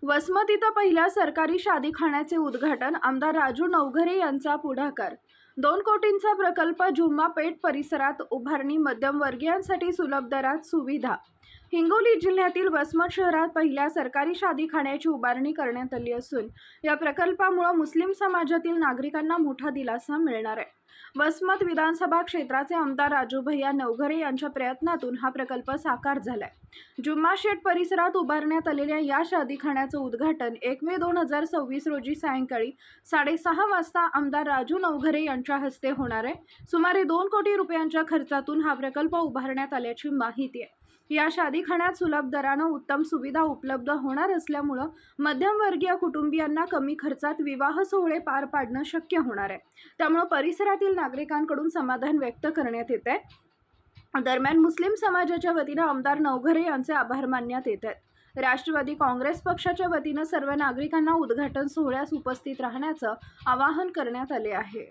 वसमत इथं पहिल्या सरकारी शादीखान्याचे उद्घाटन आमदार राजू नवघरे यांचा पुढाकार। 2 कोटींचा प्रकल्प जुम्मा पेठ परिसरात उभारणी, मध्यमवर्गीयांसाठी सुलभ दरात सुविधा। हिंगोली जिल्ह्यातील वसमत शहरात पहिल्या सरकारी शादीखान्याची उभारणी करण्यात आली असून या प्रकल्पामुळे मुस्लिम समाजातील नागरिकांना मोठा दिलासा मिळणार आहे। वसमत विधानसभा क्षेत्राचे आमदार राजू भैया नवघरे यांच्या प्रयत्नातून हा प्रकल्प साकार झालाय। जुम्मा शेठ परिसरात उभारण्यात आलेल्या या शादीखान्याचं उद्घाटन 1 मे 2026 रोजी सायंकाळी 6:30 वाजता आमदार राजू नवघरे यांच्या हस्ते होणार आहे। सुमारे 2 कोटी रुपयांच्या खर्चातून हा प्रकल्प उभारण्यात आल्याची माहिती आहे। या शादीखान्यात सुलभ दरानं उत्तम सुविधा उपलब्ध होणार असल्यामुळे मध्यमवर्गीय कुटुंबियांना कमी खर्चात विवाह सोहळे पार पाडणं शक्य होणार आहे। त्यामुळे परिसरातील नागरिकांकडून समाधान व्यक्त करण्यात येत आहे। दरम्यान मुस्लिम समाजाच्या वतीनं आमदार नवघरे यांचे आभार मानण्यात येत आहेत। राष्ट्रवादी काँग्रेस पक्षाच्या वतीनं सर्व नागरिकांना उद्घाटन सोहळ्यास उपस्थित राहण्याचं आवाहन करण्यात आले आहे।